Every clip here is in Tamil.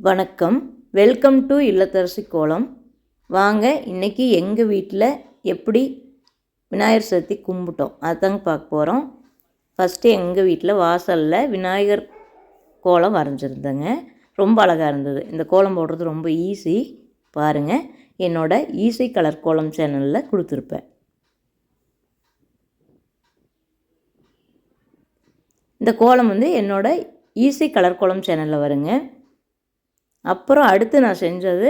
வணக்கம். வெல்கம் டு இல்லத்தரசி கோலம். வாங்க இன்றைக்கி எங்கள் வீட்டில் எப்படி விநாயகர் சதுர்த்தி கும்பிட்டோம் அதுதாங்க பார்க்க போகிறோம். ஃபஸ்ட்டு எங்கள் வீட்டில் வாசலில் விநாயகர் கோலம் வரைஞ்சிருந்தேங்க. ரொம்ப அழகாக இருந்தது. இந்த கோலம் போடுறது ரொம்ப ஈஸி. பாருங்கள், என்னோடய ஈஸி கலர் கோலம் சேனலில் கொடுத்துருப்பேன். இந்த கோலம் என்னோடய ஈஸி கலர் கோலம் சேனலில் வருங்க. அப்புறம் அடுத்து நான் செஞ்சது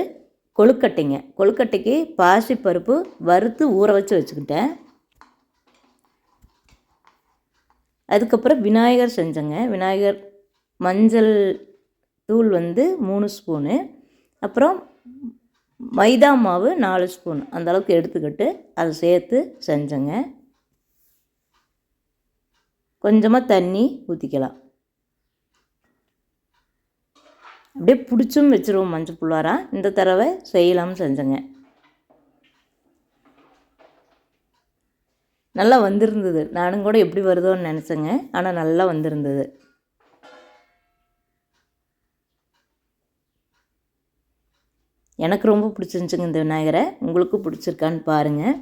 கொழுக்கட்டைங்க. கொழுக்கட்டைக்கு பாசிப்பருப்பு வறுத்து ஊற வச்சுக்கிட்டேன். அதுக்கப்புறம் விநாயகர் செஞ்சேங்க. விநாயகர் மஞ்சள் தூள் 3 ஸ்பூனு, அப்புறம் மைதா மாவு 4 ஸ்பூன் அந்தளவுக்கு எடுத்துக்கிட்டு அதை சேர்த்து செஞ்சேங்க. கொஞ்சமாக தண்ணி ஊற்றிக்கலாம். அப்படியே பிடிச்சும் வச்சுருவோம் மஞ்சள் புள்ளாரா. இந்த தடவை செய்யலாம்னு செஞ்சேங்க. நல்லா வந்திருந்தது. நானும் கூட எப்படி வருதோன்னு நினச்சேங்க. ஆனால் நல்லா வந்திருந்தது. எனக்கு ரொம்ப பிடிச்சிருந்துச்சுங்க இந்த விநாயகரை. உங்களுக்கு பிடிச்சிருக்கான்னு பாருங்கள்.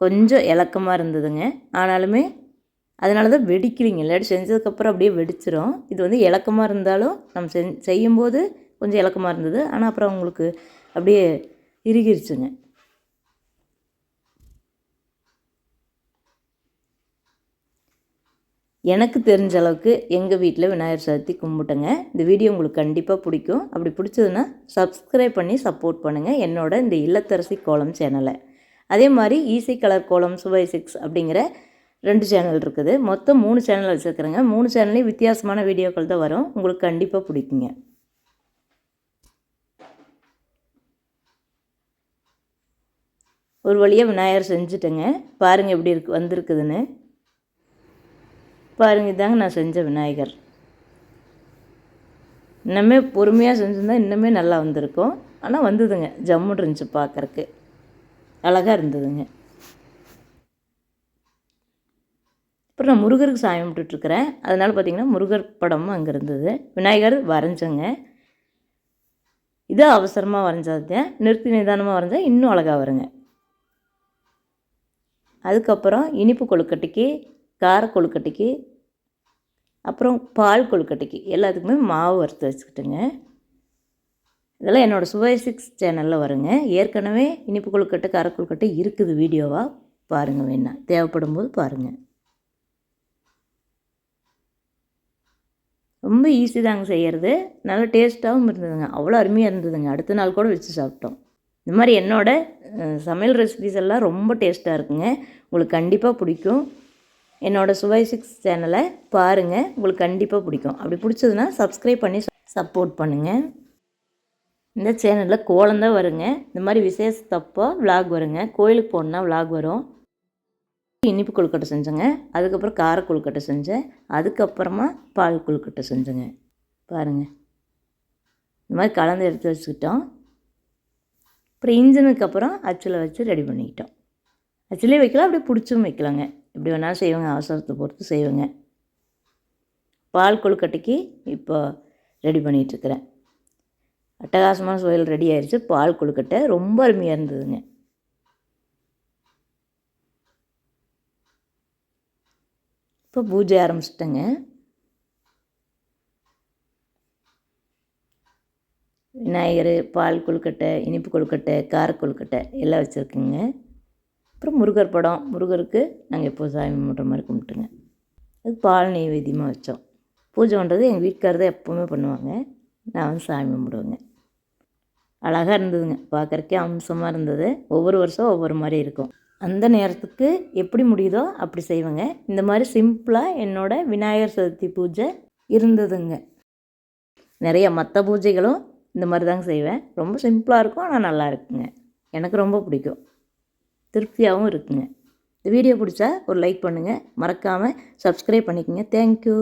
கொஞ்சம் இலக்கமாக இருந்ததுங்க. ஆனாலுமே அதனால தான் வெடிக்கிறீங்க. இல்லாட்டி செஞ்சதுக்கப்புறம் அப்படியே வெடிச்சிடும். இது இலக்கமாக இருந்தாலும் நம்ம செய்யும்போது கொஞ்சம் இலக்கமாக இருந்தது. ஆனால் அப்புறம் உங்களுக்கு அப்படியே இறுகிருச்சுங்க. எனக்கு தெரிஞ்ச அளவுக்கு எங்கள் வீட்டில் விநாயகர் சதுர்த்தி கும்பிட்டேங்க. இந்த வீடியோ உங்களுக்கு கண்டிப்பாக பிடிக்கும். அப்படி பிடிச்சதுன்னா சப்ஸ்கிரைப் பண்ணி சப்போர்ட் பண்ணுங்கள் என்னோட இந்த இல்லத்தரசி கோலம் சேனலை. அதே மாதிரி ஈஸி கலர் கோலம் சுவை 6 அப்படிங்கிற 2 சேனல் இருக்குது. மொத்தம் 3 சேனல் வச்சுருக்குறேங்க. 3 சேனல்லையும் வித்தியாசமான வீடியோக்கள் தான் வரும். உங்களுக்கு கண்டிப்பாக பிடிக்குங்க. ஒரு வழியாக விநாயகர் செஞ்சுட்டேங்க. பாருங்கள் எப்படி வந்திருக்குதுன்னு. பாருங்கள், இதாங்க நான் செஞ்ச விநாயகர். இன்னுமே பொறுமையாக செஞ்சுருந்தா இன்னுமே நல்லா வந்திருக்கும். ஆனால் வந்ததுங்க, ஜம்முன்னு இருந்துச்சு, பார்க்குறக்கு அழகாக இருந்ததுங்க. அப்புறம் நான் முருகருக்கு சாமி கும்பிட்டுட்ருக்கிறேன். அதனால் பார்த்திங்கன்னா முருகர் படமும் அங்கே இருந்தது. விநாயகர் வரைஞ்சேங்க. இது அவசரமாக வரைஞ்சதுதான். நிறுத்தி நிதானமாக வரைஞ்சால் இன்னும் அழகாக வருங்க. அதுக்கப்புறம் இனிப்பு கொழுக்கட்டைக்கு, கார கொழுக்கட்டைக்கு, அப்புறம் பால் கொழுக்கட்டைக்கு எல்லாத்துக்குமே மாவு வறுத்து வச்சுக்கிட்டுங்க. இதெல்லாம் என்னோடய சுவை 6 சேனலில் வருங்க. ஏற்கனவே இனிப்பு கொழுக்கட்டை, கார கொழுக்கட்டை இருக்குது வீடியோவாக. பாருங்கள், வேணா தேவைப்படும் போது பாருங்கள். ரொம்ப ஈஸி தாங்க செய்கிறது. நல்லா டேஸ்ட்டாகவும் இருந்ததுங்க. அவ்வளோ அருமையாக இருந்ததுங்க. அடுத்த நாள் கூட வச்சு சாப்பிட்டோம். இந்த மாதிரி என்னோடய சமையல் ரெசிபிஸ் எல்லாம் ரொம்ப டேஸ்ட்டாக இருக்குங்க. உங்களுக்கு கண்டிப்பாக பிடிக்கும். என்னோடய சுவை 6 சேனலை பாருங்கள், உங்களுக்கு கண்டிப்பாக பிடிக்கும். அப்படி பிடிச்சதுன்னா சப்ஸ்கிரைப் பண்ணி சப்போர்ட் பண்ணுங்கள். இந்த சேனலில் கோலம் தான் வருங்க. இந்த மாதிரி விசேஷத்தப்போ விலாக் வருங்க. கோயிலுக்கு போகணுன்னா விலாக் வரும். இனிப்பு கொழுக்கட்டை செஞ்சேங்க. அதுக்கப்புறம் கார கொழுக்கட்டை செஞ்சேன். அதுக்கப்புறமா பால் கொழுக்கட்டை செஞ்சேங்க. பாருங்கள், இந்த மாதிரி கலந்து எடுத்து வச்சுக்கிட்டோம். அப்புறம் இன்ஜினுக்கு அப்புறம் அச்சில் வச்சு ரெடி பண்ணிக்கிட்டோம். அச்சிலே வைக்கலாம், அப்படியே பிடிச்சும் வைக்கலாங்க. எப்படி வேணாலும் செய்வாங்க, அவசரத்தை பொறுத்து செய்வேங்க. பால் கொழுக்கட்டைக்கு இப்போ ரெடி பண்ணிகிட்ருக்கிறேன். அட்டகாசமான சுவையில் ரெடி ஆயிடுச்சு. பால் கொழுக்கட்டை ரொம்ப அருமையாக இருந்ததுங்க. இப்போ பூஜை ஆரம்பிச்சிட்டேங்க. விநாயகர், பால் கொழுக்கட்டை, இனிப்பு கொழுக்கட்டை, கார கொழுக்கட்டை எல்லாம் வச்சுருக்குங்க. அப்புறம் முருகர் படம். முருகருக்கு நாங்கள் எப்போது சாமி கும்பிட்ற மாதிரி கும்பிட்டுங்க. அது பால் நெய்வேத்தியமாக வச்சோம். பூஜை பண்ணுறது எங்கள் வீட்டுக்காரர் தான் எப்போவுமே பண்ணுவாங்க. நான் சாமி கும்பிடுவேங்க. அழகாக இருந்ததுங்க. பார்க்குறக்கே அம்சமாக இருந்தது. ஒவ்வொரு வருஷம் ஒவ்வொரு மாதிரி இருக்கும். அந்த நேரத்துக்கு எப்படி முடியுதோ அப்படி செய்வேங்க. இந்த மாதிரி சிம்பிளாக என்னோடய விநாயகர் சதுர்த்தி பூஜை இருந்ததுங்க. நிறைய மற்ற பூஜைகளும் இந்த மாதிரி தாங்க செய்வேன். ரொம்ப சிம்பிளாக இருக்கும், ஆனால் நல்லா இருக்குங்க. எனக்கு ரொம்ப பிடிக்கும், திருப்தியாகவும் இருக்குங்க. இந்த வீடியோ பிடிச்சா ஒரு லைக் பண்ணுங்கள். மறக்காமல் சப்ஸ்கிரைப் பண்ணிக்கோங்க. தேங்க்யூ.